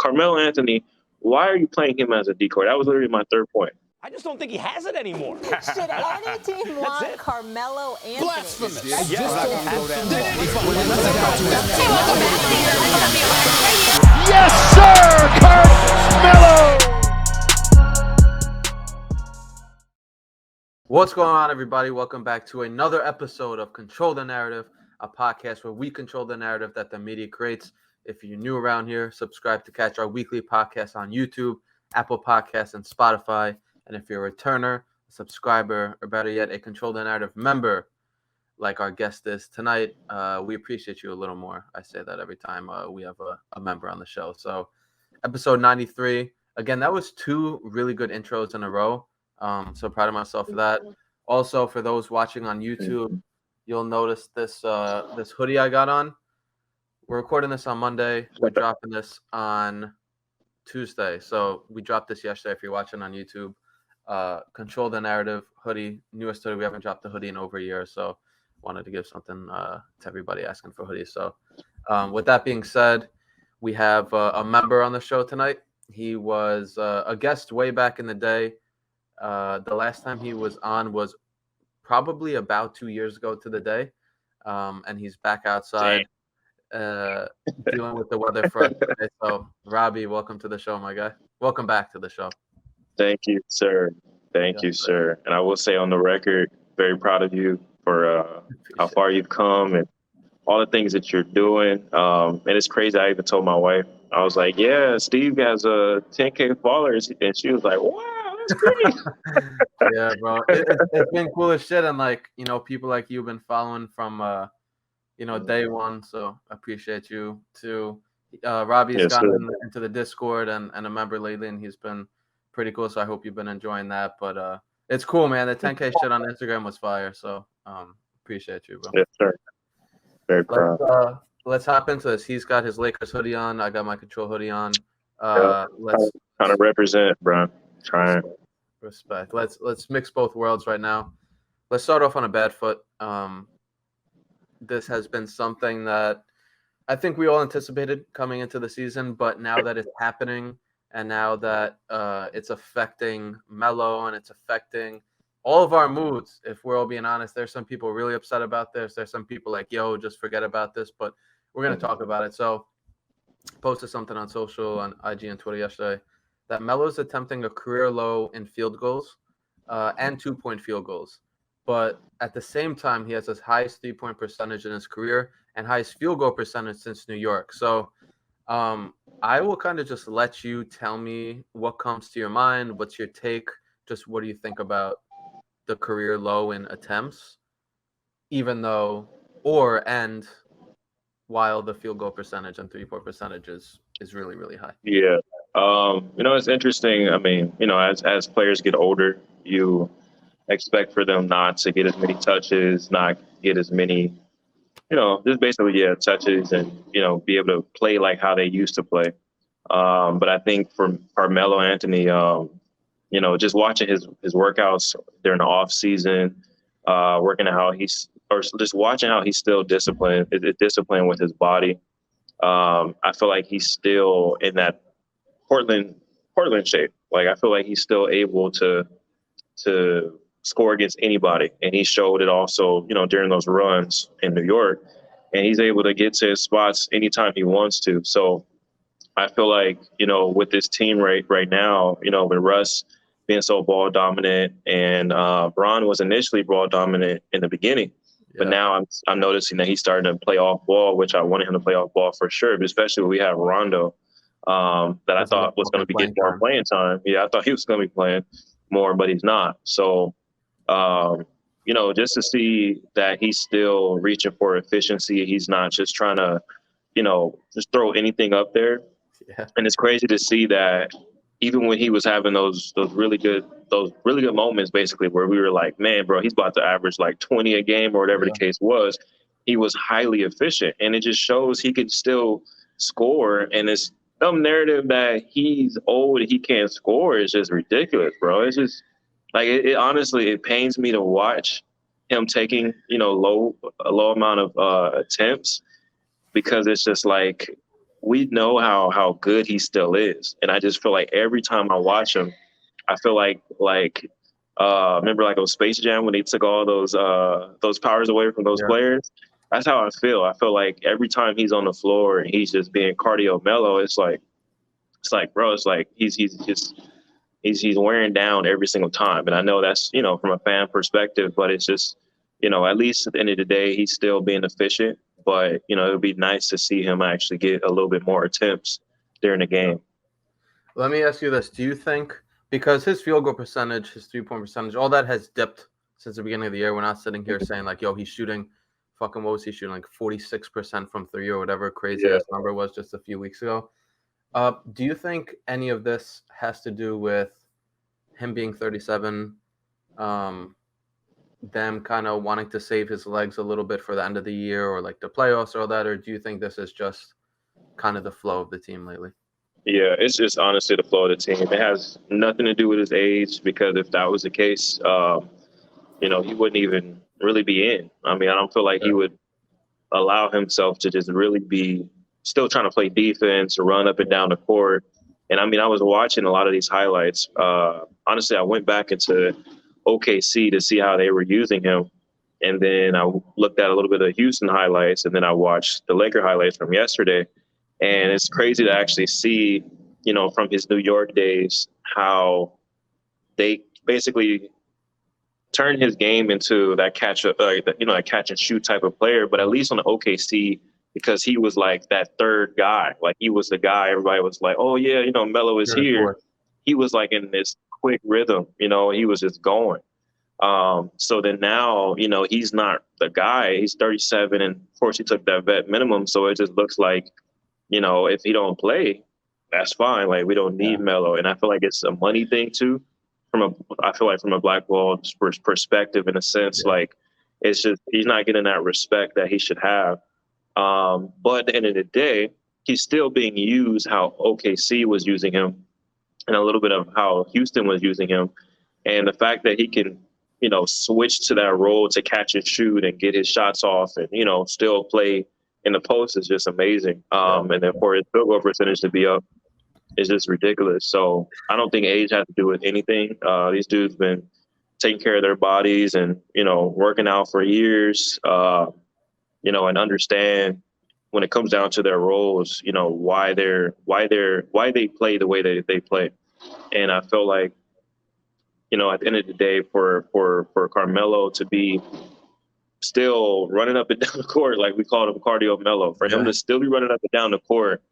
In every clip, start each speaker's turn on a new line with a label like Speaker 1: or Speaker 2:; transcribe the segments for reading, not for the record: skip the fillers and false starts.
Speaker 1: Carmelo Anthony, why are you playing him as a decoy? That was literally my third point.
Speaker 2: I just don't think he has it anymore.
Speaker 3: Should any team want Carmelo Anthony?
Speaker 4: Blasphemous.
Speaker 5: Yes, sir, Carmelo.
Speaker 6: What's going on, everybody? Welcome back to another episode of Control the Narrative, a podcast where we control the narrative that the media creates. If you're new around here, subscribe to catch our weekly podcast on YouTube, Apple Podcasts, and Spotify. And if you're a returner, a subscriber, or better yet, a Control the Narrative member, like our guest is tonight, we appreciate you a little more. I say that every time we have a member on the show. So episode 93. Again, that was two really good intros in a row. So proud of myself for that. Also, for those watching on YouTube, you'll notice this this hoodie I got on. We're recording this on Monday. We're dropping this on Tuesday. So we dropped this yesterday if you're watching on YouTube. Control the Narrative hoodie, newest hoodie. We haven't dropped the hoodie in over a year, so wanted to give something to everybody asking for hoodies. So with that being said, we have a member on the show tonight. He was a guest way back in the day. The last time he was on was probably about 2 years ago to the day, and he's back outside dealing with the weather for us today. So Robbie, welcome to the show, my guy. Welcome back to the show.
Speaker 1: Thank you, sir. Thank you, sir. And I will say on the record, very proud of you for how far you've come and all the things that you're doing. And it's crazy. I even told my wife, I was like, yeah, Steve has 10K followers. And she was like, wow, that's great.
Speaker 6: Yeah, bro. It's been cool as shit. And like, you know, people like you have been following from, day one. So I appreciate you too. Robbie's gotten into the Discord and a member lately, and he's been pretty cool. So I hope you've been enjoying that. But it's cool, man. The 10K shit on Instagram was fire. So appreciate you, bro.
Speaker 1: Yes, sir. Very proud.
Speaker 6: Let's hop into this. He's got his Lakers hoodie on. I got my Control hoodie on.
Speaker 1: Let's kind of represent, bro. Trying.
Speaker 6: Respect. Let's mix both worlds right now. Let's start off on a bad foot. This has been something that I think we all anticipated coming into the season, but now that it's happening and now that it's affecting Melo and it's affecting all of our moods, if we're all being honest, there's some people really upset about this. There's some people like, yo, just forget about this, but we're going to talk about it. So posted something on social, on IG and Twitter yesterday, that Melo's attempting a career low in field goals and 2-point field goals. But at the same time, he has his highest 3-point percentage in his career and highest field goal percentage since New York. So I will kind of just let you tell me what comes to your mind. What's your take? Just what do you think about the career low in attempts, while the field goal percentage and 3-point percentage is really, really high?
Speaker 1: Yeah. It's interesting. I mean, as players get older, you expect for them not to get as many touches, not get as many, just basically, touches and, be able to play like how they used to play. But I think for Carmelo Anthony, just watching his workouts during the off season, working out just watching how he's still disciplined with his body. I feel like he's still in that Portland shape. Like, I feel like he's still able to score against anybody. And he showed it also, during those runs in New York, and he's able to get to his spots anytime he wants to. So I feel like, with this team right now, with Russ being so ball dominant and Bron was initially ball dominant in the beginning, but now I'm noticing that he's starting to play off ball, which I wanted him to play off ball for sure, but especially when we have Rondo that I thought was going to be getting more playing time. Yeah, I thought he was going to be playing more, but he's not. So, just to see that he's still reaching for efficiency, he's not just trying to, just throw anything up there.
Speaker 6: Yeah.
Speaker 1: And it's crazy to see that even when he was having those really good moments, basically, where we were like, man, bro, he's about to average like 20 a game or whatever the case was, he was highly efficient. And it just shows he can still score. And it's some narrative that he's old and he can't score is just ridiculous, bro. It's just like, it honestly, it pains me to watch him taking, a low amount of attempts, because it's just like, we know how good he still is, and I just feel like every time I watch him, I feel like remember like on Space Jam when he took all those powers away from those
Speaker 6: Yeah.
Speaker 1: players. That's how I feel. I feel like every time he's on the floor and he's just being cardio Melo, it's like bro, it's like he's wearing down every single time. And I know that's, from a fan perspective, but it's just, at least at the end of the day, he's still being efficient. But, it would be nice to see him actually get a little bit more attempts during the game.
Speaker 6: Let me ask you this. Do you think, because his field goal percentage, his 3-point percentage, all that has dipped since the beginning of the year, we're not sitting here saying like, yo, he's shooting what was he shooting, like 46% from three or whatever crazy ass number was just a few weeks ago. Do you think any of this has to do with him being 37, them kind of wanting to save his legs a little bit for the end of the year or like the playoffs or all that, or do you think this is just kind of the flow of the team lately?
Speaker 1: Yeah, it's just honestly the flow of the team. It has nothing to do with his age, because if that was the case, he wouldn't even really be in. I mean, I don't feel like he would allow himself to just really be still trying to play defense or run up and down the court. And I mean, I was watching a lot of these highlights. Honestly, I went back into OKC to see how they were using him. And then I looked at a little bit of Houston highlights, and then I watched the Laker highlights from yesterday. And it's crazy to actually see, from his New York days, how they basically turned his game into that catch and shoot type of player. But at least on the OKC, because he was like that third guy, like he was the guy everybody was like, oh yeah, Melo is here. He was like in this quick rhythm, he was just going. So then now, he's not the guy. He's 37, and of course he took that vet minimum. So it just looks like, if he don't play, that's fine. Like, we don't need Melo. And I feel like it's a money thing too. I feel like from a blackball perspective, in a sense, like it's just he's not getting that respect that he should have. But at the end of the day, he's still being used how OKC was using him, and a little bit of how Houston was using him. And the fact that he can, switch to that role to catch and shoot and get his shots off and, still play in the post is just amazing. And then for his field goal percentage to be up is just ridiculous. So I don't think age has to do with anything. These dudes been taking care of their bodies and, working out for years, and understand when it comes down to their roles, why they play the way they play. And I feel like, at the end of the day, for Carmelo to be still running up and down the court, like we called him cardio Melo, for him to still be running up and down the court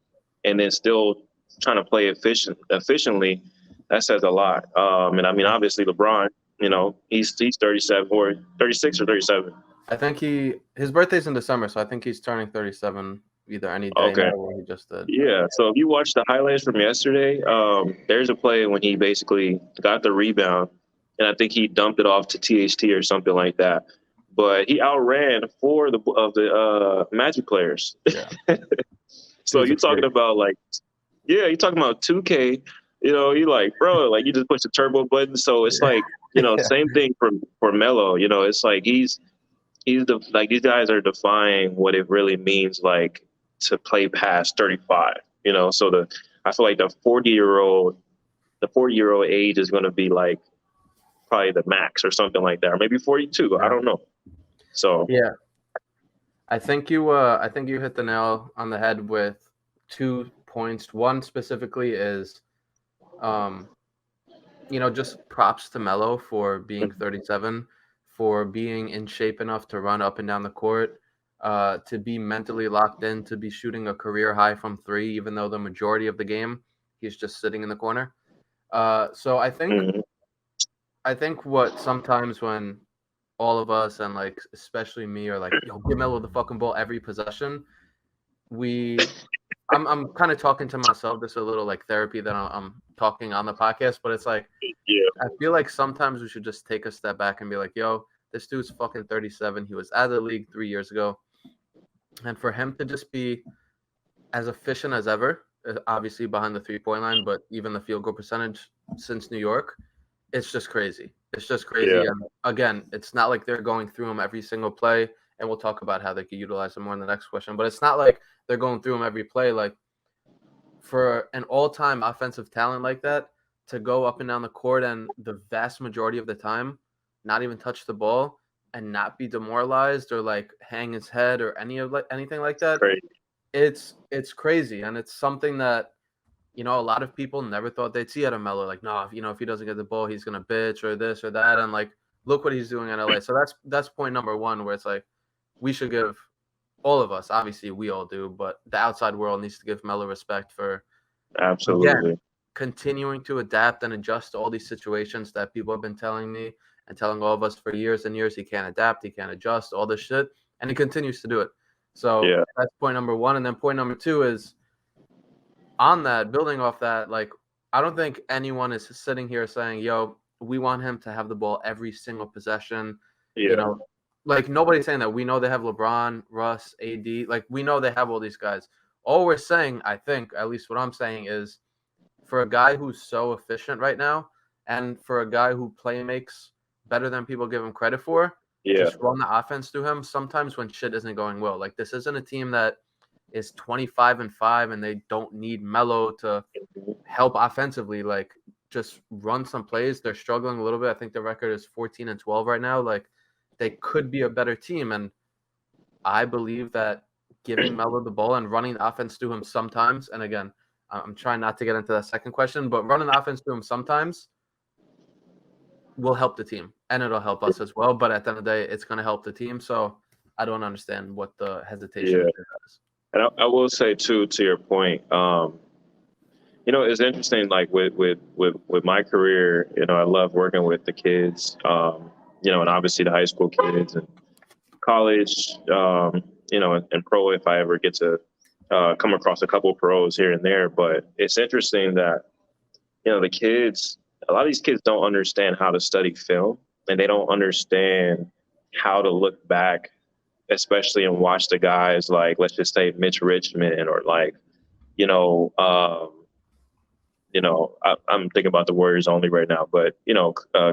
Speaker 1: and then still trying to play efficiently, that says a lot. And I mean, obviously LeBron, he's 37 or 36 or 37.
Speaker 6: I think his birthday's in December, so I think he's turning 37 either any day.
Speaker 1: Okay.
Speaker 6: Now or he just did.
Speaker 1: Yeah. So if you watch the highlights from yesterday, there's a play when he basically got the rebound, and I think he dumped it off to THT or something like that. But he outran 4 of the Magic players. Yeah. So you're talking about you're talking about 2K. You like, bro, like you just push the turbo button. So it's like, same thing for Melo. It's like he's these guys are defying what it really means like to play past 35. So I feel like the 40-year-old age is going to be like probably the max or something like that, or maybe 42. I don't know. So
Speaker 6: yeah, I think you hit the nail on the head with 2 points. One specifically is, just props to Melo for being 37, for being in shape enough to run up and down the court, to be mentally locked in, to be shooting a career high from 3, even though the majority of the game he's just sitting in the corner. So I think what sometimes when all of us, and like especially me, are like, yo, give Melo the fucking ball every possession, I'm kind of talking to myself. This is a little like therapy that I'm talking on the podcast, but it's like, I feel like sometimes we should just take a step back and be like, yo, this dude's fucking 37. He was out of the league 3 years ago. And for him to just be as efficient as ever, obviously behind the 3-point line, but even the field goal percentage since New York, it's just crazy. It's just crazy.
Speaker 1: Yeah.
Speaker 6: And again, it's not like they're going through him every single play. And we'll talk about how they could utilize him more in the next question. But it's not like they're going through him every play. Like, for an all-time offensive talent like that to go up and down the court and the vast majority of the time not even touch the ball and not be demoralized or like hang his head or anything like that,
Speaker 1: Crazy.
Speaker 6: it's crazy. And it's something that, a lot of people never thought they'd see out of Melo. Like, no, if he doesn't get the ball, he's gonna bitch or this or that. And like, look what he's doing in LA. So that's point number one, where it's like we should give, all of us, obviously we all do, but the outside world needs to give Melo respect for
Speaker 1: Absolutely.
Speaker 6: continuing to adapt and adjust to all these situations that people have been telling me and telling all of us for years and years. He can't adapt, he can't adjust, all this shit, and he continues to do it. So that's point number one. And then point number two is, on that, building off that, like, I don't think anyone is sitting here saying, yo, we want him to have the ball every single possession. Like, nobody's saying that. We know they have LeBron, Russ, AD. Like, we know they have all these guys. All we're saying, I think, at least what I'm saying, is for a guy who's so efficient right now and for a guy who makes better than people give him credit for, just run the offense through him sometimes when shit isn't going well. Like, this isn't a team that is 25-5 and they don't need Melo to help offensively. Like, just run some plays. They're struggling a little bit. I think the record is 14-12 right now. Like, they could be a better team. And I believe that giving Melo the ball and running the offense to him sometimes, and again, I'm trying not to get into that second question, but running the offense to him sometimes will help the team. And it'll help us as well. But at the end of the day, it's going to help the team. So I don't understand what the hesitation is.
Speaker 1: And I will say, too, to your point, it's interesting, like with my career, I love working with the kids, and obviously the high school kids and college, and pro if I ever get to come across a couple pros here and there. But it's interesting that, the kids, a lot of these kids don't understand how to study film, and they don't understand how to look back, especially and watch the guys like, let's just say Mitch Richmond or like, I'm thinking about the Warriors only right now, but,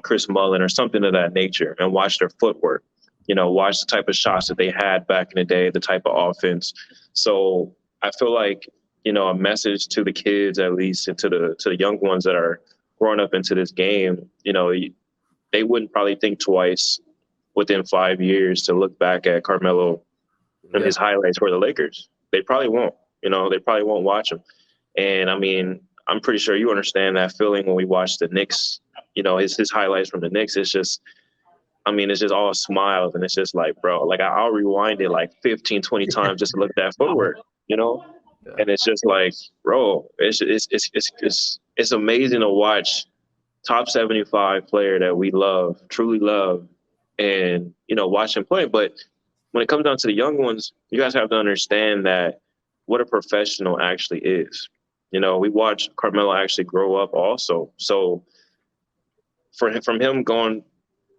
Speaker 1: Chris Mullin or something of that nature, and watch their footwork, watch the type of shots that they had back in the day, the type of offense. So I feel like, a message to the kids, at least, and to the young ones that are growing up into this game, they wouldn't probably think twice within 5 years to look back at Carmelo and his highlights for the Lakers. They probably won't, they probably won't watch him. And I mean, I'm pretty sure you understand that feeling when we watch the Knicks, his highlights from the Knicks. It's just, it's just all smiles. And it's just like, bro, like I'll rewind it like 15, 20 times just to look at that footwork, And it's just like, bro, it's amazing to watch top 75 player that we love, truly love, and, watch him play. But when it comes down to the young ones, you guys have to understand that what a professional actually is. We watched Carmelo actually grow up also. So from him going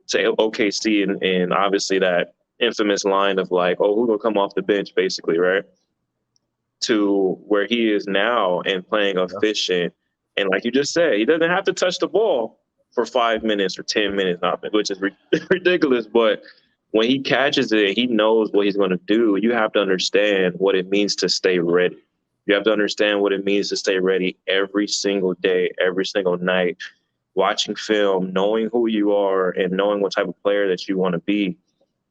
Speaker 1: to OKC and obviously that infamous line of like, oh, who will come off the bench, basically, right? To where he is now and playing efficient. And like you just said, he doesn't have to touch the ball for 5 minutes or 10 minutes, which is ridiculous. But when he catches it, he knows what he's going to do. You have to understand what it means to stay ready. You have to understand what it means to stay ready every single day, every single night, watching film, knowing who you are and knowing what type of player that you want to be.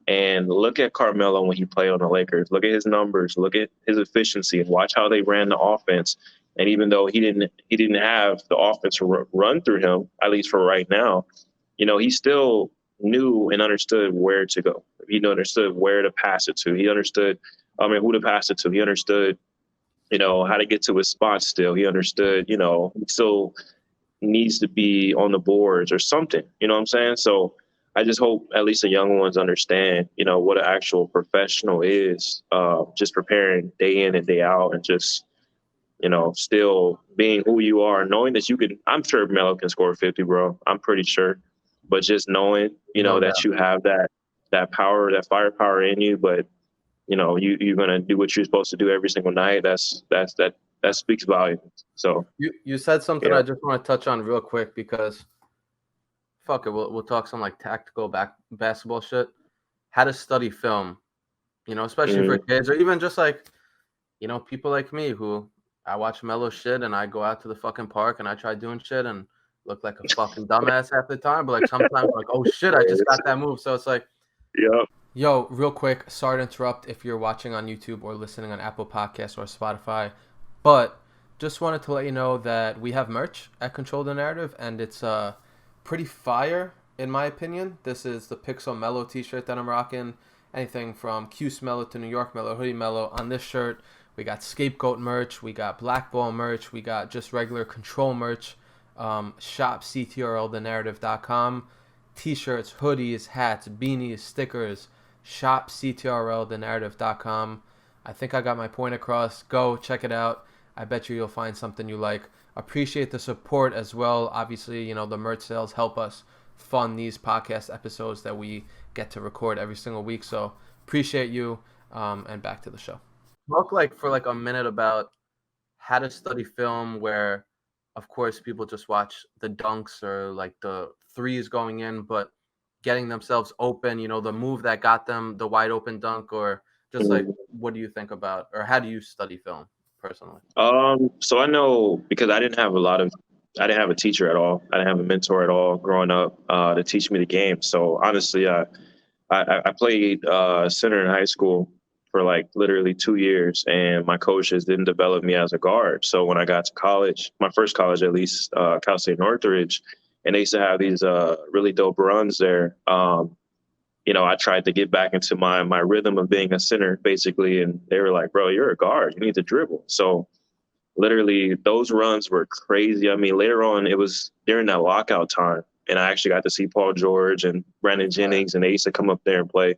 Speaker 1: And look at Carmelo when he played on the Lakers. Look at his numbers. Look at his efficiency. And watch how they ran the offense. And even though he didn't have the offense run through him, at least for right now, he still knew and understood where to go. He understood where to pass it to. He understood, who to pass it to. He understood, how to get to his spot still. He understood, he still needs to be on the boards or something. You know what I'm saying? So I just hope at least the young ones understand, what an actual professional is, just preparing day in and day out and just, still being who you are, knowing that you can. I'm sure Melo can score 50, bro. I'm pretty sure. But just knowing, that you have that power, that firepower in you, but, you're going to do what you're supposed to do every single night. That speaks volumes. So
Speaker 6: you said something I just want to touch on real quick because fuck it, we'll talk some like tactical basketball shit. How to study film, especially for kids or even just like, people like me who I watch Melo shit, and I go out to the fucking park, and I try doing shit, and look like a fucking dumbass half the time. But like sometimes, like, oh shit, I just got that move. So it's like,
Speaker 1: Yeah.
Speaker 6: yo, real quick, sorry to interrupt if you're watching on YouTube or listening on Apple Podcasts or Spotify, but just wanted to let you know that we have merch at Control the Narrative, and it's pretty fire in my opinion. This is the Pixel Melo t-shirt that I'm rocking. Anything from Cuse Melo to New York Melo, Hoodie Melo. On this shirt, we got Scapegoat merch, we got Blackball merch, we got just regular Control merch. Shop CTRL the Narrative.com. T-shirts, hoodies, hats, beanies, stickers. Shop CTRL the Narrative.com. I think I got my point across. Go check it out. I bet you'll find something you like. Appreciate the support as well. Obviously, you know, the merch sales help us fund these podcast episodes that we get to record every single week. So appreciate you. And back to the show. Talk like for like a minute about how to study film, where of course people just watch the dunks or like the threes going in, but getting themselves open, you know, the move that got them the wide open dunk, or just like, what do you think about, or how do you study film personally?
Speaker 1: So I know, because I didn't have a teacher at all. I didn't have a mentor at all growing up to teach me the game. So honestly, I played center in high school for like literally 2 years, and my coaches didn't develop me as a guard. So when I got to college, my first college at least, Cal State Northridge, and they used to have these really dope runs there. You know, I tried to get back into my rhythm of being a center, basically, and they were like, "Bro, you're a guard. You need to dribble." So literally, those runs were crazy. I mean, later on, it was during that lockout time, and I actually got to see Paul George and Brandon Jennings, and they used to come up there and play.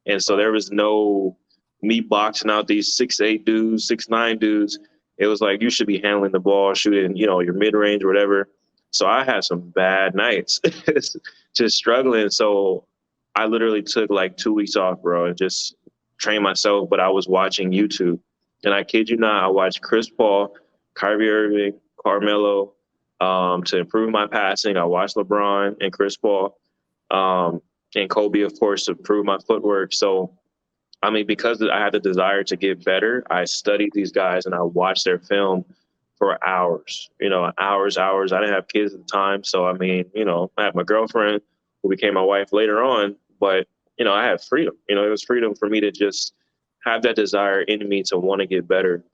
Speaker 1: And so there was no me boxing out these 6'8" dudes, 6'9" dudes. It was like, you should be handling the ball, shooting, you know, your mid-range or whatever. So I had some bad nights just struggling. So I literally took like 2 weeks off, bro, and just trained myself. But I was watching YouTube. And I kid you not, I watched Chris Paul, Kyrie Irving, Carmelo to improve my passing. I watched LeBron and Chris Paul and Kobe, of course, to improve my footwork. So, I mean, because I had the desire to get better, I studied these guys and I watched their film for hours, you know, hours. I didn't have kids at the time. So, I mean, you know, I had my girlfriend who became my wife later on, but, you know, I had freedom. You know, it was freedom for me to just have that desire in me to want to get better.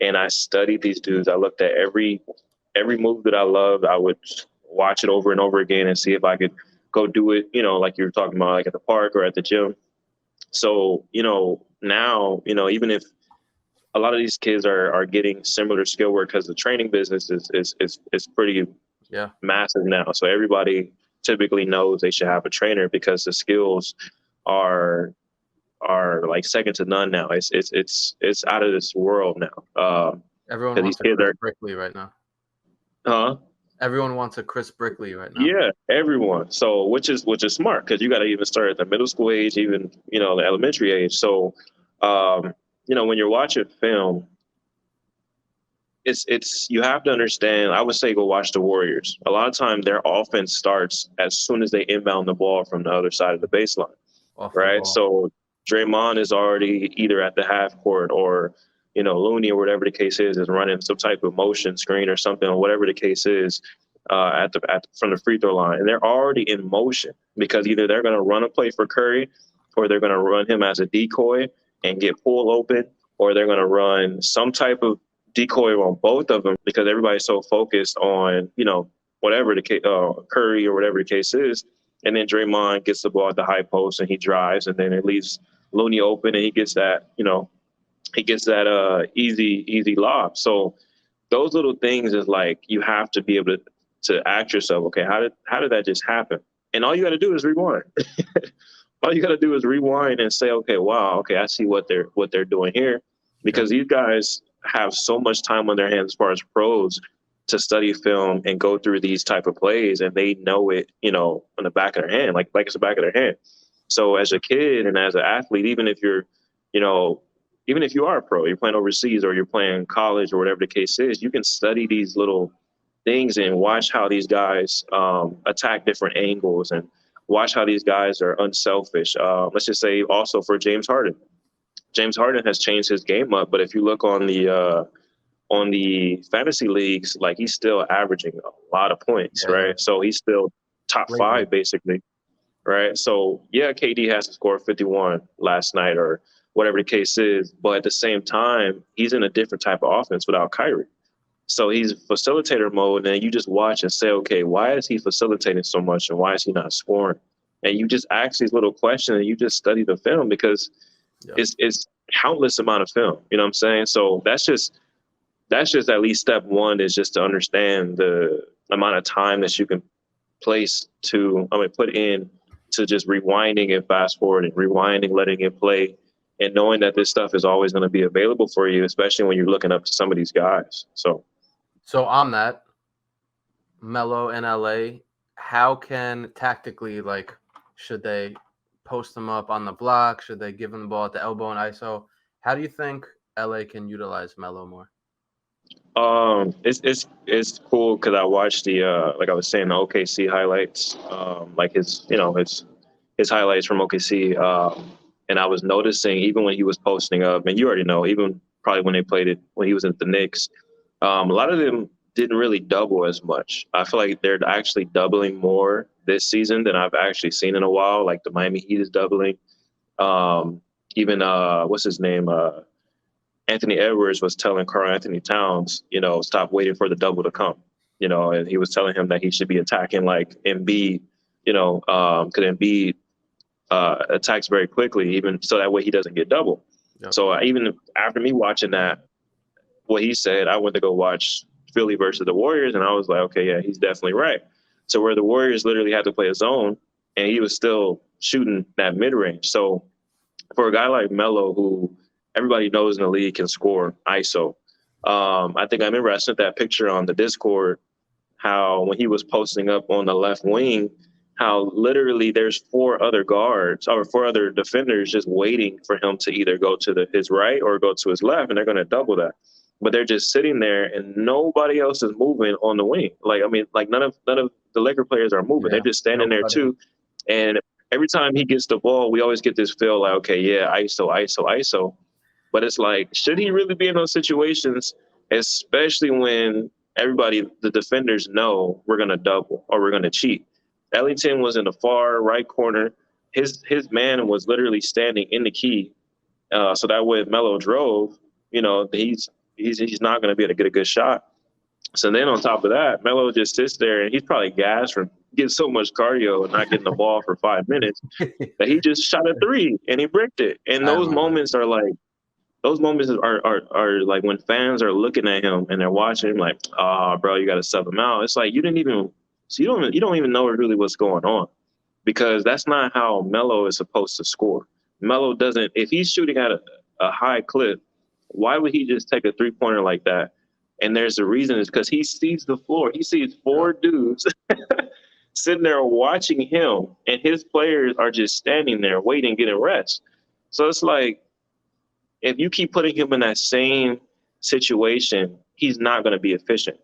Speaker 1: And I studied these dudes. I looked at every move that I loved. I would watch it over and over again and see if I could go do it, you know, like you were talking about, like at the park or at the gym. So, you know, now, you know, even if a lot of these kids are getting similar skill work, because the training business is pretty massive now. So everybody typically knows they should have a trainer because the skills are like second to none now. It's out of this world now.
Speaker 6: Everyone wants a Chris Brickley right now.
Speaker 1: Huh?
Speaker 6: Everyone wants a Chris Brickley right now.
Speaker 1: Yeah, everyone. So which is smart, because you got to even start at the middle school age, even, you know, the elementary age. So you know, when you're watching film, it's you have to understand. I would say go watch the Warriors. A lot of time their offense starts as soon as they inbound the ball from the other side of the baseline, right? So Draymond is already either at the half court, or, you know, Looney or whatever the case is running some type of motion screen or something, or whatever the case is from the free throw line. And they're already in motion, because either they're going to run a play for Curry, or they're going to run him as a decoy and get pulled open, or they're going to run some type of decoy on both of them, because everybody's so focused on, you know, whatever the case, Curry or whatever the case is. And then Draymond gets the ball at the high post and he drives, and then it leaves Looney open, and he gets that, you know, easy lob. So those little things is like, you have to be able to ask yourself, okay, how did that just happen? And all you got to do is rewind. All you got to do is rewind and say, okay, wow, okay, I see what they're doing here, because these guys have so much time on their hands as far as pros to study film and go through these type of plays, and they know it, you know, on the back of their hand, like it's the back of their hand. So as a kid and as an athlete, even if you're, you know, even if you are a pro, you're playing overseas or you're playing college or whatever the case is, you can study these little things and watch how these guys attack different angles, and watch how these guys are unselfish. Let's just say also for James Harden. James Harden has changed his game up, but if you look on the on the fantasy leagues, like he's still averaging a lot of points, right? So he's still top five basically, right? So yeah, KD has to score 51 last night or whatever the case is, but at the same time, he's in a different type of offense without Kyrie. So he's facilitator mode, and you just watch and say, okay, why is he facilitating so much, and why is he not scoring? And you just ask these little questions, and you just study the film because it's countless amount of film. You know what I'm saying? So that's just at least step one, is just to understand the amount of time that you can put in to just rewinding and fast forwarding, rewinding, letting it play, and knowing that this stuff is always going to be available for you, especially when you're looking up to some of these guys.
Speaker 6: So on that, Melo in LA, how can tactically, like, should they post them up on the block? Should they give him the ball at the elbow and ISO? How do you think LA can utilize Melo more?
Speaker 1: It's cool because I watched the like I was saying, the OKC highlights, like his highlights from OKC, and I was noticing even when he was posting up, and you already know, even probably when they played it when he was at the Knicks, a lot of them didn't really double as much. I feel like they're actually doubling more this season than I've actually seen in a while. Like the Miami Heat is doubling. Even what's his name? Anthony Edwards was telling Karl Anthony Towns, stop waiting for the double to come, and he was telling him that he should be attacking like Embiid, because Embiid attacks very quickly, even so that way he doesn't get double. Yep. So even after me watching that, what he said, I went to go watch Philly versus the Warriors, and I was like, okay, yeah, he's definitely right. So where the Warriors literally had to play a zone, and he was still shooting that mid-range. So for a guy like Melo, who everybody knows in the league can score ISO, I think I'm interested in that picture on the Discord, how when he was posting up on the left wing, how literally there's four other defenders just waiting for him to either go to his right or go to his left, and they're going to double that. But they're just sitting there, and nobody else is moving on the wing. Like none of the Laker players are moving. They're just standing there too. And every time he gets the ball, we always get this feel like, okay, yeah, ISO. But it's like, should he really be in those situations, especially when the defenders know we're going to double or we're going to cheat? Ellington was in the far right corner. His man was literally standing in the key. So that way, if Melo drove, he's not going to be able to get a good shot. So then on top of that, Melo just sits there, and he's probably gassed from getting so much cardio and not getting the ball for 5 minutes that he just shot a three and he bricked it. And those moments are like when fans are looking at him and they're watching him like, oh, bro, you got to sub him out. It's like you don't even know really what's going on, because that's not how Melo is supposed to score. Melo doesn't. If he's shooting at a high clip, why would he just take a three-pointer like that? And there's a reason. It's because he sees the floor. He sees four dudes sitting there watching him, and his players are just standing there waiting, getting rest. So it's like, if you keep putting him in that same situation, he's not going to be efficient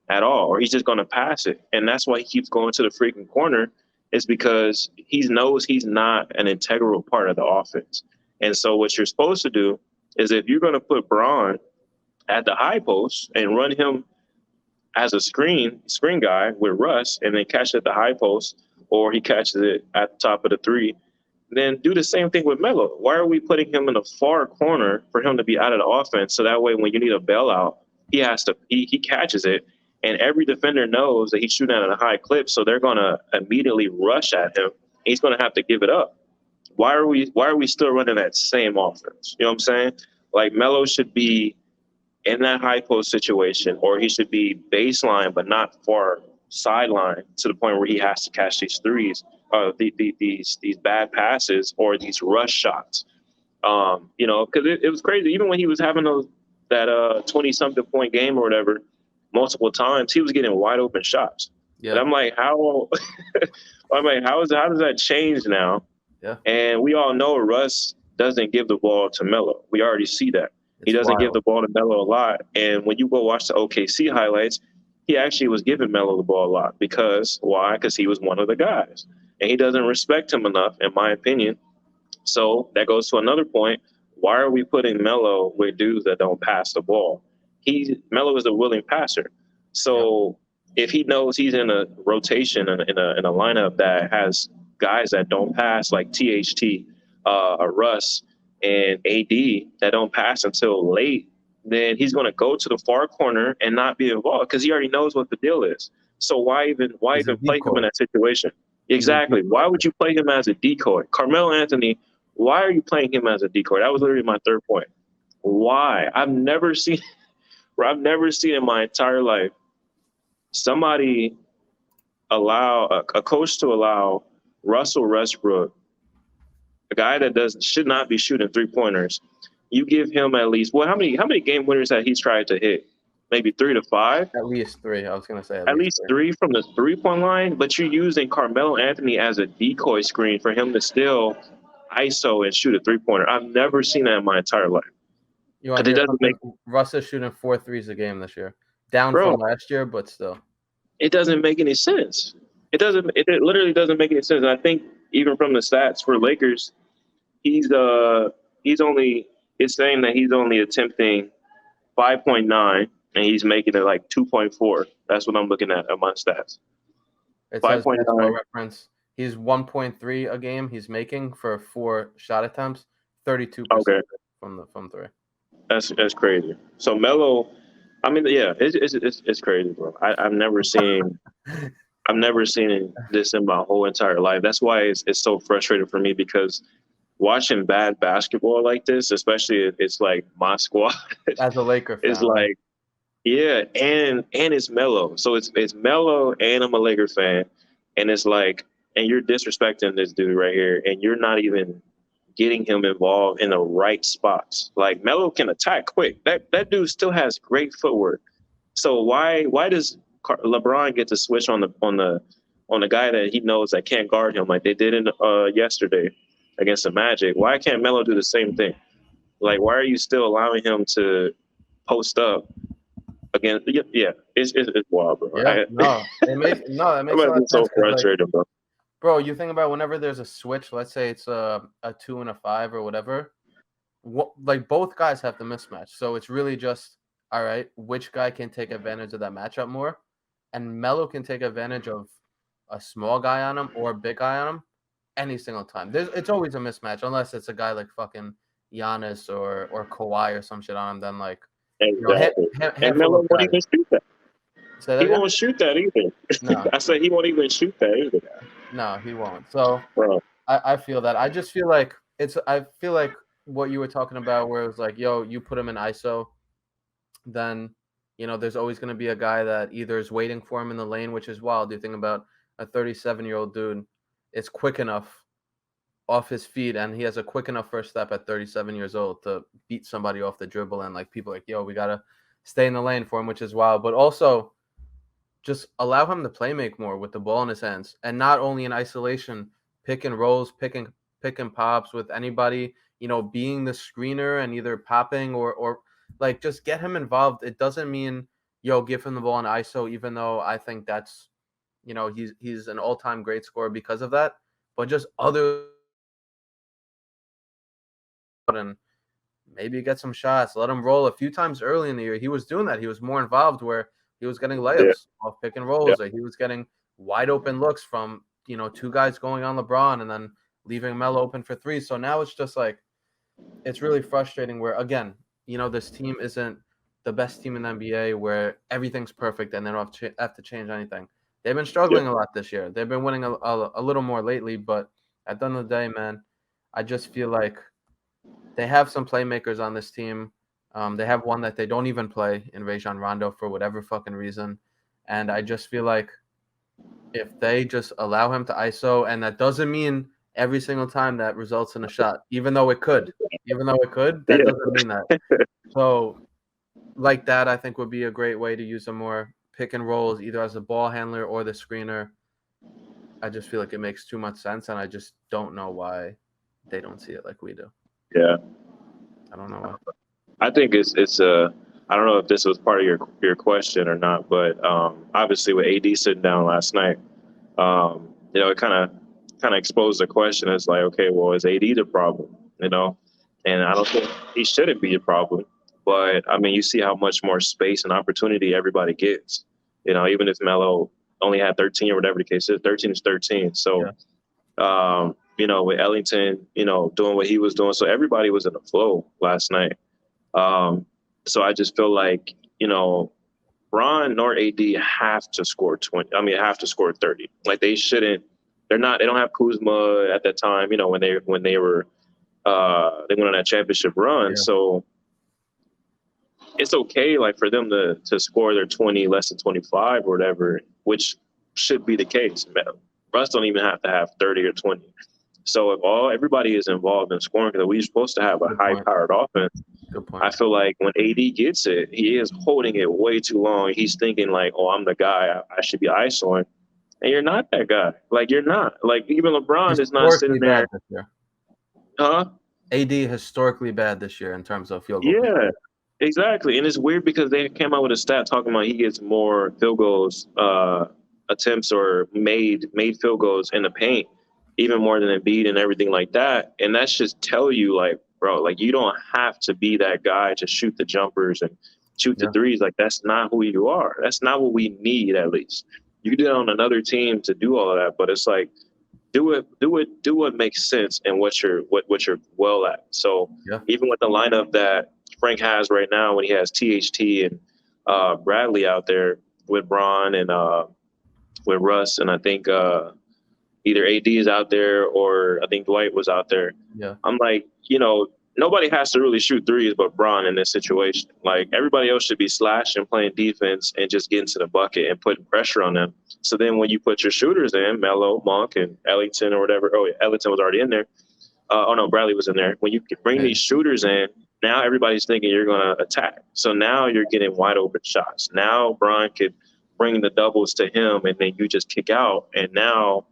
Speaker 1: at all, or he's just going to pass it. And that's why he keeps going to the freaking corner, is because he knows he's not an integral part of the offense. And so what you're supposed to do is, if you're going to put Braun at the high post and run him as a screen guy with Russ, and then catch it at the high post, or he catches it at the top of the three, then do the same thing with Melo. Why are we putting him in the far corner for him to be out of the offense? So that way, when you need a bailout, he catches it, and every defender knows that he's shooting at a high clip, so they're going to immediately rush at him. He's going to have to give it up. Why are we still running that same offense? You know what I'm saying? Like, Melo should be in that high post situation, or he should be baseline but not far sideline, to the point where he has to catch these threes, these bad passes or these rush shots. Because it was crazy. Even when he was having that 20-something point game or whatever, multiple times, he was getting wide open shots. Yeah. And I'm like, how does that change now? Yeah. And we all know Russ doesn't give the ball to Melo. We already see that. He doesn't give the ball to Melo a lot. And when you go watch the OKC highlights, he actually was giving Melo the ball a lot. Because why? Because he was one of the guys. And he doesn't respect him enough, in my opinion. So that goes to another point. Why are we putting Melo with dudes that don't pass the ball? Melo is a willing passer. So if he knows he's in a rotation in a lineup that has guys that don't pass like THT, Russ, and AD that don't pass until late, then he's going to go to the far corner and not be involved because he already knows what the deal is. So why even play him in that situation? Exactly. Why would you play him as a decoy? Carmelo Anthony, why are you playing him as a decoy? That was literally my third point. Why? I've never seen in my entire life somebody allow a coach to allow Russell Westbrook, a guy that should not be shooting 3-pointers. You give him at least how many game winners that he's tried to hit? Maybe 3 to 5.
Speaker 6: At least 3. I was gonna say
Speaker 1: at least 3 from the 3-point line. But you're using Carmelo Anthony as a decoy screen for him to still ISO and shoot a 3-pointer. I've never seen that in my entire life.
Speaker 6: It doesn't make Russ is shooting 4 threes a game this year, down from last year, but still.
Speaker 1: It doesn't make any sense. It literally doesn't make any sense. And I think even from the stats for Lakers, it's saying that he's only attempting 5.9 and he's making it like 2.4. That's what I'm looking at my stats.
Speaker 6: It says reference. He's 1.3 a game he's making for 4 shot attempts, 32% from 3.
Speaker 1: That's crazy. So Melo, I mean, yeah, it's crazy, bro. I've never seen this in my whole entire life. That's why it's so frustrating for me, because watching bad basketball like this, especially it's like my squad
Speaker 6: as a Laker fan,
Speaker 1: it's like, yeah, and it's Melo. So it's Melo, and I'm a Laker fan, and it's like, and you're disrespecting this dude right here, and you're not even getting him involved in the right spots. Like, Melo can attack quick. That dude still has great footwork. So why does LeBron get to switch on the guy that he knows that can't guard him, like they did in yesterday against the Magic? Why can't Melo do the same thing? Like, why are you still allowing him to post up against? Yeah, it's wild, bro.
Speaker 6: Yeah, that makes a lot of
Speaker 1: so
Speaker 6: sense.
Speaker 1: frustrated,
Speaker 6: like, bro, you think about whenever there's a switch, let's say it's a 2 and a 5 or whatever, like both guys have the mismatch. So it's really just, all right, which guy can take advantage of that matchup more? And Melo can take advantage of a small guy on him or a big guy on him any single time. It's always a mismatch, unless it's a guy like fucking Giannis or Kawhi or some shit on him. Then like,
Speaker 1: exactly. And Melo won't even shoot that. He won't shoot that either. No. I said he won't even shoot that either.
Speaker 6: No, he won't. So I feel that. I just feel like I feel like what you were talking about, where it was like, yo, you put him in ISO, then there's always going to be a guy that either is waiting for him in the lane, which is wild. You think about a 37-year-old dude is quick enough off his feet, and he has a quick enough first step at 37 years old to beat somebody off the dribble, and like people are like, yo, we gotta stay in the lane for him, which is wild. But also just allow him to play make more with the ball in his hands, and not only in isolation, pick and rolls, pick and pops with anybody, being the screener and either popping or like just get him involved. It doesn't mean, yo, give him the ball in ISO, even though I think that's, he's an all-time great scorer because of that. But just other and maybe get some shots, let him roll. A few times early in the year, he was doing that. He was more involved, where he was getting layups off pick and rolls. Or he was getting wide open looks from, 2 guys going on LeBron and then leaving Melo open for 3. So now it's just like, it's really frustrating where, again, this team isn't the best team in the NBA where everything's perfect and they don't have to change anything. They've been struggling a lot this year. They've been winning a little more lately, but at the end of the day, man, I just feel like they have some playmakers on this team. They have one that they don't even play in Rajon Rondo for whatever fucking reason. And I just feel like if they just allow him to ISO, and that doesn't mean every single time that results in a shot, even though it could, that doesn't mean that. So like that, I think would be a great way to use some more pick and rolls, either as a ball handler or the screener. I just feel like it makes too much sense, and I just don't know why they don't see it like we do.
Speaker 1: Yeah.
Speaker 6: I don't know why.
Speaker 1: I think it's I don't know if this was part of your question or not, but obviously with AD sitting down last night, it kind of exposed the question. It's like, okay, well, is AD the problem? And I don't think he shouldn't be a problem. But I mean, you see how much more space and opportunity everybody gets. You know, even if Melo only had 13 or whatever the case is, 13 is 13. So, you know, with Ellington, you know, doing what he was doing, so everybody was in the flow last night. So I just feel like, you know, Bron nor AD have to score 20. I mean, have to score 30. Like they shouldn't. They don't have Kuzma at that time. You know, when they were they went on that championship run.
Speaker 6: Yeah.
Speaker 1: So it's okay, like for them to score their 20 less than 25 or whatever, which should be the case. Russ don't even have to have 30 or 20. So if everybody is involved in scoring, because we're supposed to have a high-powered offense.
Speaker 6: Good point.
Speaker 1: I feel like when AD gets it, he is holding it way too long. He's thinking like, "Oh, I'm the guy. I should be isoing," and you're not that guy. Like you're not. Like even LeBron is not sitting there.
Speaker 6: This year.
Speaker 1: Huh?
Speaker 6: AD historically bad this year in terms of field goal.
Speaker 1: Yeah, exactly. And it's weird because they came out with a stat talking about he gets more field goals attempts or made field goals in the paint, even more than Embiid and everything like that. And that's just tell you, like, bro, like you don't have to be that guy to shoot the jumpers and shoot the threes. Like that's not who you are. That's not what we need. At least you did on another team to do all of that, but it's like do what makes sense and what you're well at. So even with the lineup that Frank has right now, when he has THT and Bradley out there with Bron and with Russ, and I think either AD is out there or I think Dwight was out there.
Speaker 6: Yeah.
Speaker 1: I'm like, you know, nobody has to really shoot threes but Bron in this situation. Like everybody else should be slashing, playing defense, and just getting to the bucket and putting pressure on them. So then when you put your shooters in, Melo, Monk, and Ellington or whatever. Oh, yeah, Ellington was already in there. Oh, no, Bradley was in there. When you bring these shooters in, now everybody's thinking you're going to attack. So now you're getting wide open shots. Now Bron could bring the doubles to him, and then you just kick out. And now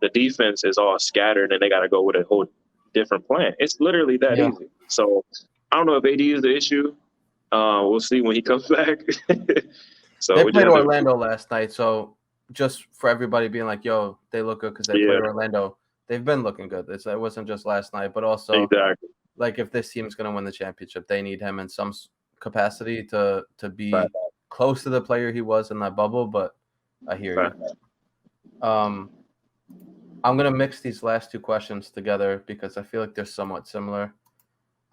Speaker 1: the defense is all scattered, and they got to go with a whole different plan. It's literally that easy. So I don't know if AD is the issue. We'll see when he comes back. So
Speaker 6: they played Orlando last night. So just for everybody being like, yo, they look good because they played Orlando. They've been looking good. It wasn't just last night, but also like if this team's going to win the championship, they need him in some capacity to be close to the player he was in that bubble. But I hear you. I'm going to mix these last two questions together because I feel like they're somewhat similar.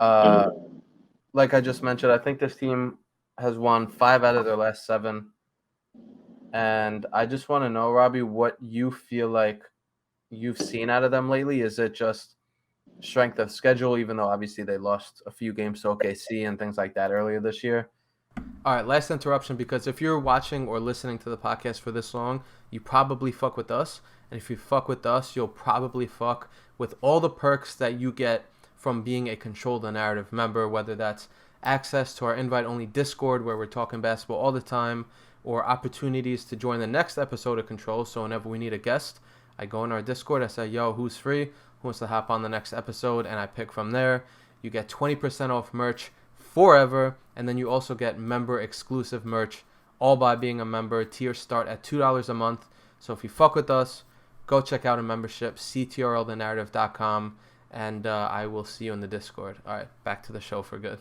Speaker 6: Like I just mentioned, I think this team has won 5 out of their last 7. And I just want to know, Robbie, what you feel like you've seen out of them lately. Is it just strength of schedule, even though obviously they lost a few games to OKC and things like that earlier this year? All right, last interruption, because if you're watching or listening to the podcast for this long, you probably fuck with us. And if you fuck with us, you'll probably fuck with all the perks that you get from being a Control the Narrative member, whether that's access to our invite-only Discord where we're talking basketball all the time, or opportunities to join the next episode of Control. So whenever we need a guest, I go in our Discord, I say, yo, who's free? Who wants to hop on the next episode? And I pick from there. You get 20% off merch forever, and then you also get member-exclusive merch, all by being a member. Tiers start at $2 a month. So if you fuck with us, go check out a membership, CTRLthenarrative.com, and I will see you in the Discord. All right, back to the show for good.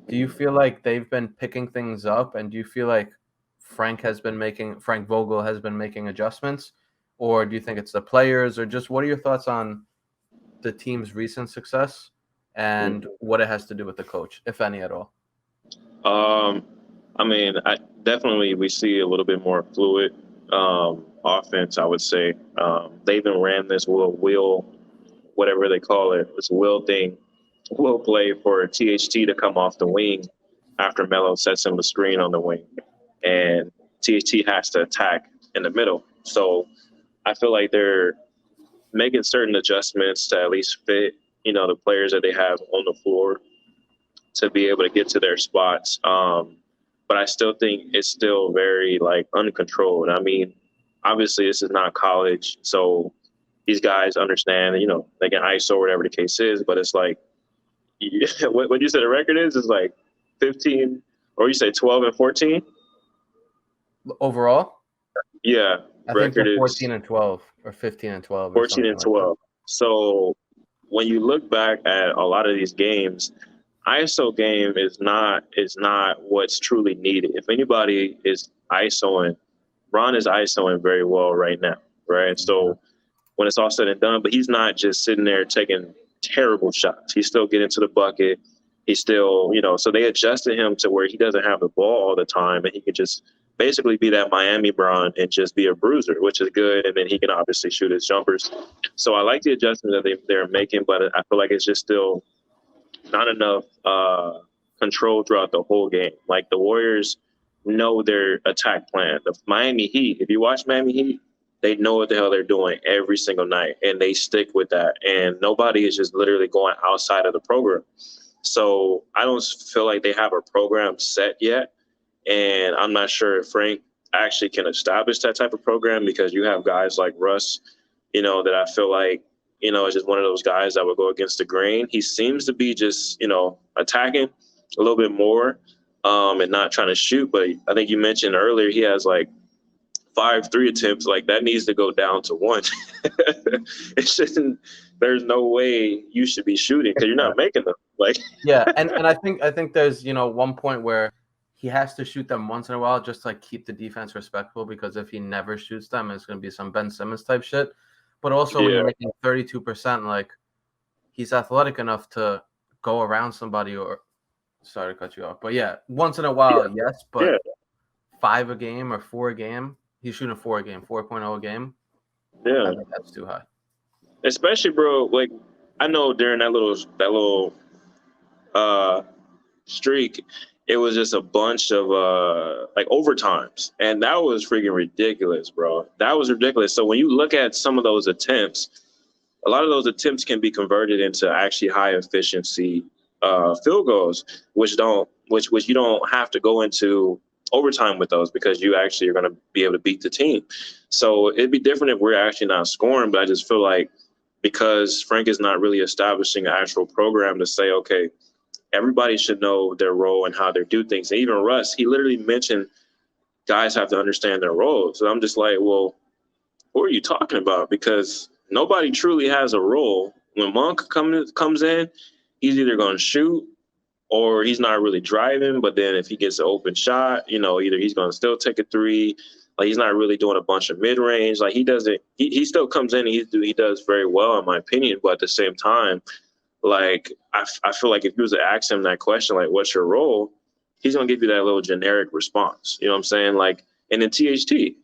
Speaker 6: Do you feel like they've been picking things up, and do you feel like Frank Vogel has been making adjustments, or do you think it's the players, or just what are your thoughts on the team's recent success and what it has to do with the coach, if any at all?
Speaker 1: I mean, we see a little bit more fluid offense, I would say. They even ran this wheel, whatever they call it, this wheel play for THT to come off the wing after Melo sets him the screen on the wing. And THT has to attack in the middle. So I feel like they're making certain adjustments to at least fit, the players that they have on the floor to be able to get to their spots. But I still think it's still very uncontrolled. I mean, obviously this is not college, so these guys understand, they can ISO or whatever the case is, but it's like, what you said the record is like 15, or you say 12 and 14?
Speaker 6: Overall?
Speaker 1: Yeah.
Speaker 6: I think they're 14 and 12 or 15 and 12.
Speaker 1: 14 and 12. So when you look back at a lot of these games, ISO game is not what's truly needed. If anybody is ISOing, Ron is ISOing very well right now, right? So when it's all said and done, but he's not just sitting there taking terrible shots. He's still getting to the bucket. He's still, so they adjusted him to where he doesn't have the ball all the time, and he can just basically be that Miami Bron and just be a bruiser, which is good. And then he can obviously shoot his jumpers. So I like the adjustment that they're making, but I feel like it's just still not enough control throughout the whole game. Like the Warriors know their attack plan. The Miami Heat, if you watch Miami Heat, they know what the hell they're doing every single night, and they stick with that. And nobody is just literally going outside of the program. So I don't feel like they have a program set yet. And I'm not sure if Frank actually can establish that type of program, because you have guys like Russ, that I feel like, is just one of those guys that would go against the grain. He seems to be just, attacking a little bit more and not trying to shoot. But I think you mentioned earlier he has like 5 3 attempts. Like that needs to go down to 1. It shouldn't. There's no way you should be shooting because you're not making them. Like
Speaker 6: and I think there's one point where he has to shoot them once in a while just to like keep the defense respectful, because if he never shoots them, it's going to be some Ben Simmons type shit. But also when you're making 32%, like he's athletic enough to go around somebody or sorry to cut you off. But yeah, once in a while, yes, but 5 a game or 4 a game, he's shooting 4 a game, 4.0 a game.
Speaker 1: Yeah.
Speaker 6: I think that's too high.
Speaker 1: Especially, bro, like I know during that little streak, it was just a bunch of like overtimes, and that was freaking ridiculous, bro. That was ridiculous. So when you look at some of those attempts, a lot of those attempts can be converted into actually high efficiency field goals, which you don't have to go into overtime with those, because you actually are going to be able to beat the team. So it'd be different if we're actually not scoring, but I just feel like because Frank is not really establishing an actual program to say, okay, everybody should know their role and how they do things. And even Russ, he literally mentioned guys have to understand their roles. So I'm just like, well, what are you talking about? Because nobody truly has a role. When Monk comes in, he's either going to shoot or he's not really driving. But then if he gets an open shot, either he's going to still take a 3. Like he's not really doing a bunch of mid-range. Like he still comes in and he does very well in my opinion. But at the same time, like I feel like if you was to ask him that question, like what's your role, he's gonna give you that little generic response. You know what I'm saying? Like, and then THT, you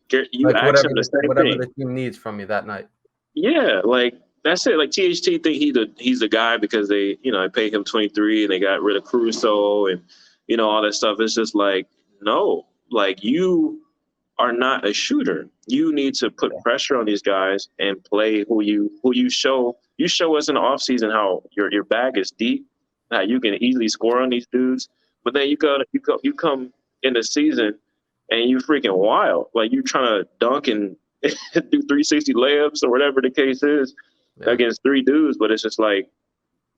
Speaker 1: like ask him the same
Speaker 6: whatever
Speaker 1: thing.
Speaker 6: The team needs from me that night.
Speaker 1: Yeah, like that's it. Like THT think he's the guy because they paid him 23 and they got rid of Caruso and all that stuff. It's just like no, like you are not a shooter. You need to put pressure on these guys and play who you show. You show us in the offseason how your bag is deep, how you can easily score on these dudes. But then you come in the season and you freaking wild. Like you trying to dunk and do 360 layups or whatever the case is against 3 dudes. But it's just like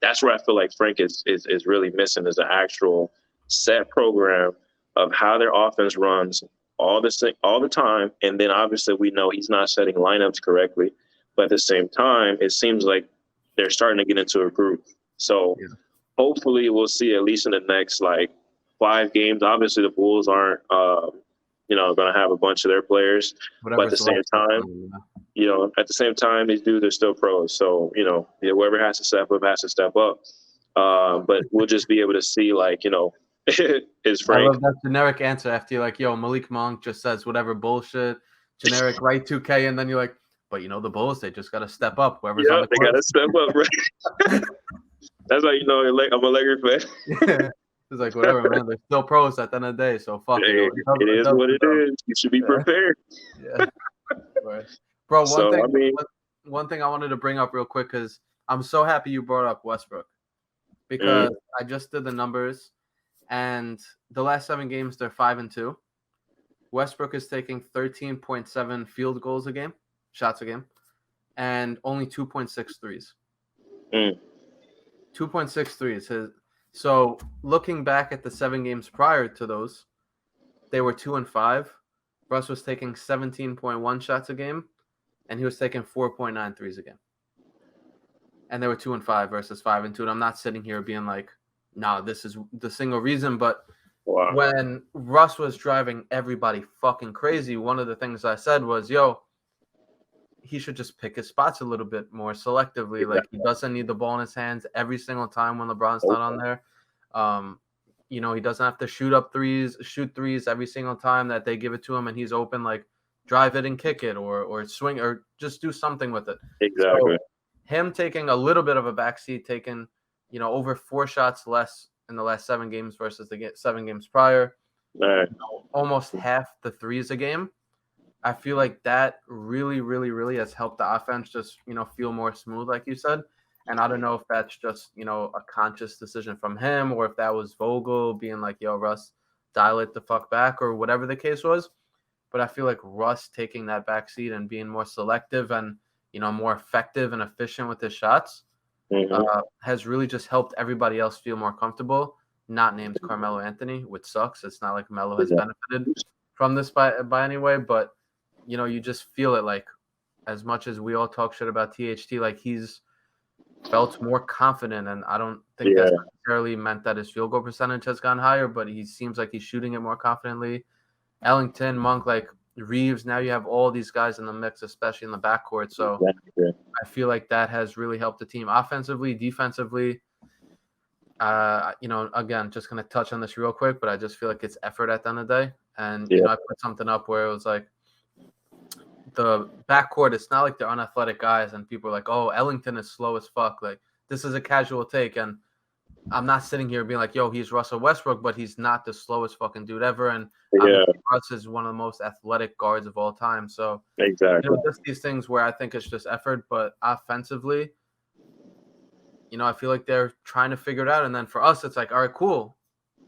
Speaker 1: that's where I feel like Frank is really missing, is an actual set program of how their offense runs all the time. And then obviously we know he's not setting lineups correctly. But at the same time, it seems like they're starting to get into a groove. So hopefully we'll see at least in the next like 5 games. Obviously the Bulls aren't, going to have a bunch of their players. But at the same time, these dudes are still pros. So, whoever has to step up has to step up. But we'll just be able to see like, is Frank.
Speaker 6: I love that generic answer after you're like, yo, Malik Monk just says whatever bullshit, generic right 2K, and then you're like, but the Bulls, they just got to step up. Whoever's on the
Speaker 1: court. They got to step up, right? That's how I'm a Laker fan.
Speaker 6: It's like, whatever, man. They're still pros at the end of the day, so fuck it.
Speaker 1: It is what it is. You should be prepared.
Speaker 6: Yeah. Right. Bro, one thing I wanted to bring up real quick, because I'm so happy you brought up Westbrook, because I just did the numbers, and the last 7 games, they're 5-2. Westbrook is taking 13.7 field goals a game. Shots a game, and only 2.6 threes. 2.6 threes. So looking back at the 7 games prior to those, they were 2-5. Russ was taking 17.1 shots a game, and he was taking 4.9 threes a game. And they were 2-5 versus 5-2. And I'm not sitting here being like, no, this is the single reason. But
Speaker 1: Wow.
Speaker 6: when Russ was driving everybody fucking crazy, one of the things I said was, yo, he should just pick his spots a little bit more selectively.
Speaker 1: Yeah.
Speaker 6: Like, he doesn't need the ball in his hands every single time when LeBron's not on there. You know, he doesn't have to shoot threes every single time that they give it to him and he's open. Like, drive it and kick it or swing or just do something with it.
Speaker 1: Exactly.
Speaker 6: So him taking a little bit of a backseat, taking, you know, over 4 shots less in the last 7 games versus the 7 games prior,
Speaker 1: Right.
Speaker 6: almost half the threes a game. I feel like that really, really, really has helped the offense just, you know, feel more smooth, like you said. And I don't know if that's just, you know, a conscious decision from him or if that was Vogel being like, yo, Russ, dial it the fuck back or whatever the case was. But I feel like Russ taking that backseat and being more selective and, you know, more effective and efficient with his shots has really just helped everybody else feel more comfortable, not named Carmelo Anthony, which sucks. It's not like Melo has benefited from this by any way, but, you know, you just feel it. Like, as much as we all talk shit about THT, like, he's felt more confident, and I don't think that's necessarily meant that his field goal percentage has gone higher, but he seems like he's shooting it more confidently. Ellington, Monk, like Reeves, now you have all these guys in the mix, especially in the backcourt. So I feel like that has really helped the team offensively, defensively. You know, again, just going to touch on this real quick, but I just feel like it's effort at the end of the day. And, you know, I put something up where it was like, the backcourt, it's not like they're unathletic guys and people are like, oh, Ellington is slow as fuck. Like, this is a casual take. And I'm not sitting here being like, yo, he's Russell Westbrook, but he's not the slowest fucking dude ever. And Russ is one of the most athletic guards of all time. So,
Speaker 1: exactly.
Speaker 6: You know, just these things where I think it's just effort, but offensively, you know, I feel like they're trying to figure it out. And then for us, it's like, all right, cool.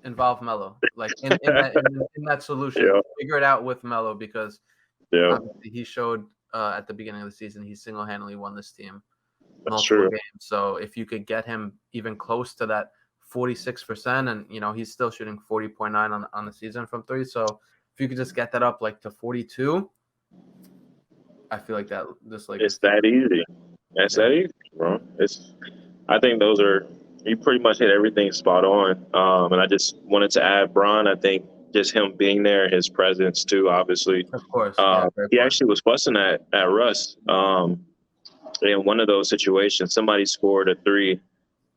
Speaker 6: Involve Melo. Like, in that solution, figure it out with Melo because obviously he showed at the beginning of the season he single-handedly won this team multiple games. So if you could get him even close to that 46%, and you know he's still shooting 40.9 on the season from 3. So if you could just get that up like to 42, I feel like that just like
Speaker 1: it's that easy. That's that easy, bro. I think those are, you pretty much hit everything spot on. And I just wanted to add Bron. I think just him being there, his presence too, obviously.
Speaker 6: Of course.
Speaker 1: He actually was fussing at Russ. In one of those situations, somebody scored a 3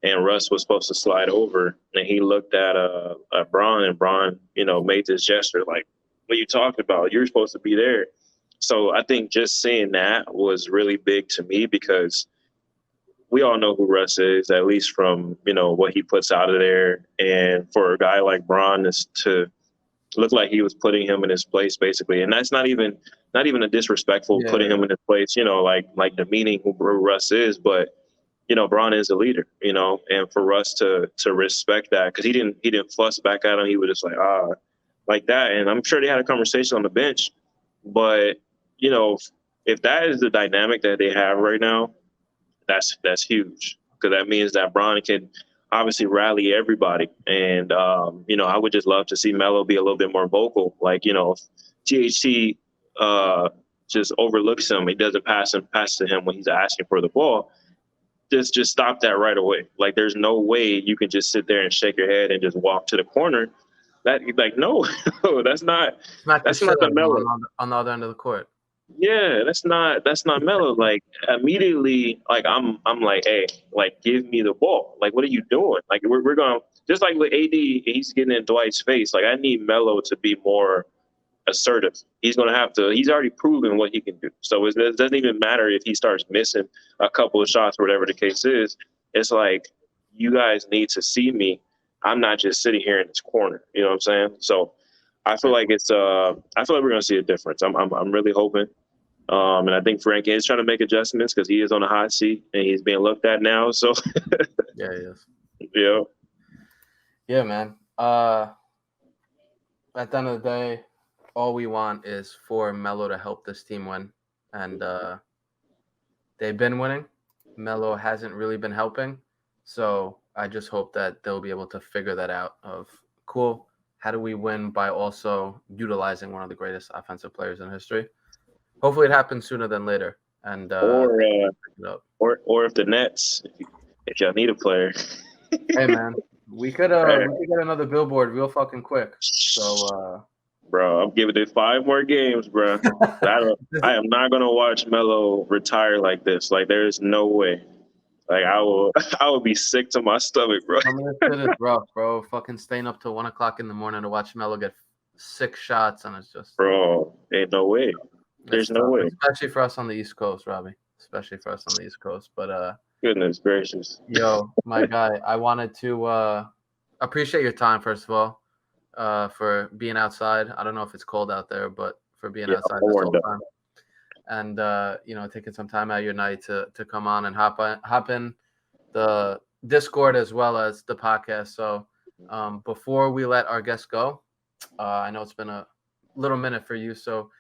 Speaker 1: and Russ was supposed to slide over. And he looked at Bron, and Bron, you know, made this gesture like, what are you talking about? You're supposed to be there. So I think just seeing that was really big to me because we all know who Russ is, at least from, you know, what he puts out of there. And for a guy like Bron to look like he was putting him in his place, basically. And that's not even a disrespectful putting him in his place, you know, like demeaning who Russ is. But, you know, Bron is a leader, you know, and for Russ to respect that, because he didn't fuss back at him. He was just like that. And I'm sure they had a conversation on the bench. But, you know, if that is the dynamic that they have right now, that's huge, because that means that Bron can obviously rally everybody. And, you know, I would just love to see Melo be a little bit more vocal. Like, you know, THT just overlooks him. He doesn't pass to him when he's asking for the ball. Just stop that right away. Like, there's no way you can just sit there and shake your head and just walk to the corner. That, like, no, that's not the Melo
Speaker 6: on the other end of the court.
Speaker 1: Yeah, that's not Melo. Like, immediately, like I'm like, hey, like, give me the ball. Like, what are you doing? Like, we're going, just like with AD, he's getting in Dwight's face. Like, I need Melo to be more assertive. He's already proven what he can do. So it doesn't even matter if he starts missing a couple of shots or whatever the case is. It's like, you guys need to see me. I'm not just sitting here in this corner. You know what I'm saying? So I feel like I feel like we're gonna see a difference. I'm really hoping. And I think Frank is trying to make adjustments because he is on a hot seat and he's being looked at now. So
Speaker 6: yeah, he is.
Speaker 1: Yeah.
Speaker 6: Yeah, man. At the end of the day, all we want is for Melo to help this team win. And they've been winning. Melo hasn't really been helping. So I just hope that they'll be able to figure that out of, cool, how do we win by also utilizing one of the greatest offensive players in history? Hopefully it happens sooner than later. And
Speaker 1: or if the Nets, if y'all need a player.
Speaker 6: Hey, man, We could get another billboard real fucking quick. So
Speaker 1: bro, I'm giving it 5 more games, bro. I am not gonna watch Melo retire like this. Like, there's no way. Like, I will be sick to my stomach, bro.
Speaker 6: some of this shit is rough, bro. Fucking staying up till 1 o'clock in the morning to watch Melo get 6 shots, and it's just
Speaker 1: Bro, ain't no way. There's no way.
Speaker 6: Especially for us on the East Coast, Robbie. Especially for us on the East Coast. But
Speaker 1: Goodness gracious.
Speaker 6: yo, my guy, I wanted to appreciate your time, first of all, for being outside. I don't know if it's cold out there, but for being outside this whole time. And taking some time out of your night to come on and hop in the Discord as well as the podcast. So before we let our guests go, I know it's been a little minute for you, so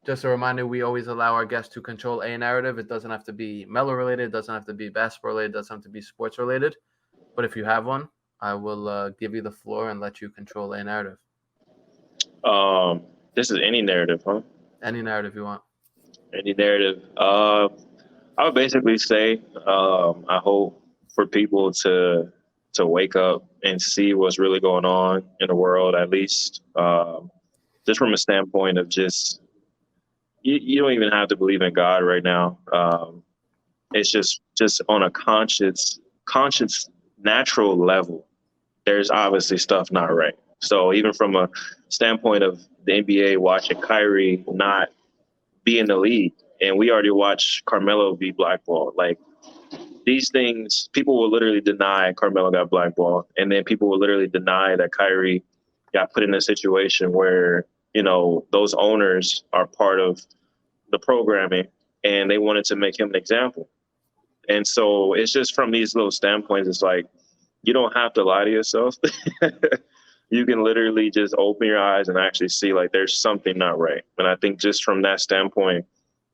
Speaker 6: just a reminder, we always allow our guests to control a narrative. It doesn't have to be Melo related, it doesn't have to be basketball related, it doesn't have to be sports related. But if you have one, I will give you the floor and let you control a narrative.
Speaker 1: This is any narrative, huh?
Speaker 6: Any narrative you want.
Speaker 1: Any narrative. I would basically say I hope for people to wake up and see what's really going on in the world, at least just from a standpoint of just you don't even have to believe in God right now. It's just on a conscious natural level, there's obviously stuff not right. So even from a standpoint of the NBA watching Kyrie not be in the league, and we already watched Carmelo be blackballed. Like, these things, people will literally deny Carmelo got blackballed, and then people will literally deny that Kyrie got put in a situation where, those owners are part of the programming and they wanted to make him an example. And so it's just from these little standpoints, it's like, you don't have to lie to yourself. You can literally just open your eyes and actually see, like, there's something not right. And I think just from that standpoint,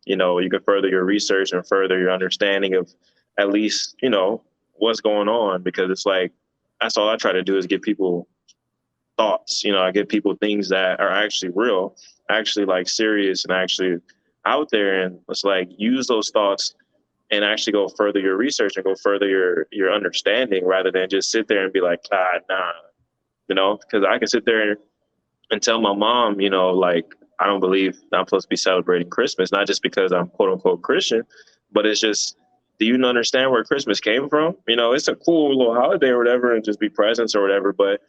Speaker 1: you can further your research and further your understanding of at least, what's going on, because it's like, that's all I try to do is give people thoughts. I give people things that are actually real, actually like serious and actually out there. And it's like, use those thoughts and actually go further your research and go further your understanding, rather than just sit there and be like, nah, because I can sit there and tell my mom, like, I don't believe I'm supposed to be celebrating Christmas, not just because I'm quote unquote Christian, but it's just, do you understand where Christmas came from? It's a cool little holiday or whatever, and just be presents or whatever. But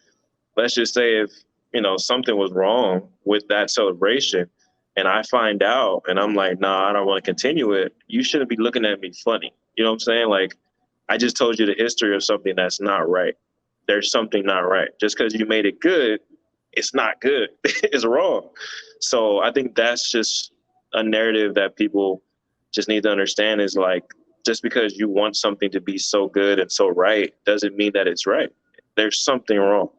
Speaker 1: let's just say if, something was wrong with that celebration and I find out and I'm like, nah, I don't want to continue it, you shouldn't be looking at me funny. You know what I'm saying? Like, I just told you the history of something that's not right. There's something not right. Just because you made it good, it's not good. It's wrong. So I think that's just a narrative that people just need to understand, is like, just because you want something to be so good and so right doesn't mean that it's right. There's something wrong.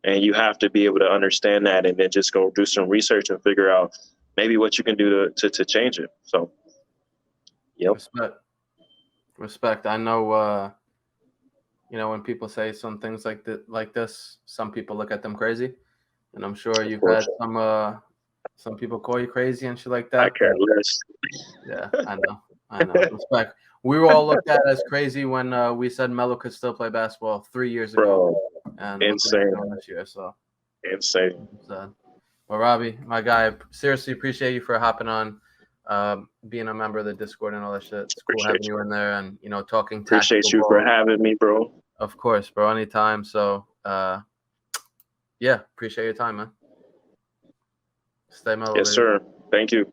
Speaker 1: And you have to be able to understand that and then just go do some research and figure out maybe what you can do to change it. So, yep.
Speaker 6: Respect. I know, when people say some things like this, some people look at them crazy. And I'm sure you've had some people call you crazy and shit like that.
Speaker 1: I care less.
Speaker 6: Yeah, I know. Respect. We were all looked at as crazy when we said Melo could still play basketball 3 years ago.
Speaker 1: Bro,
Speaker 6: and
Speaker 1: insane.
Speaker 6: This year, so
Speaker 1: insane.
Speaker 6: Well, Robbie, my guy, I seriously appreciate you for hopping on, being a member of the Discord and all that shit. It's cool having you in there and, talking.
Speaker 1: Appreciate you for having me, bro.
Speaker 6: Of course, bro. Anytime. So, yeah, appreciate your time, man. Stay mellow.
Speaker 1: Yes, sir. Thank you.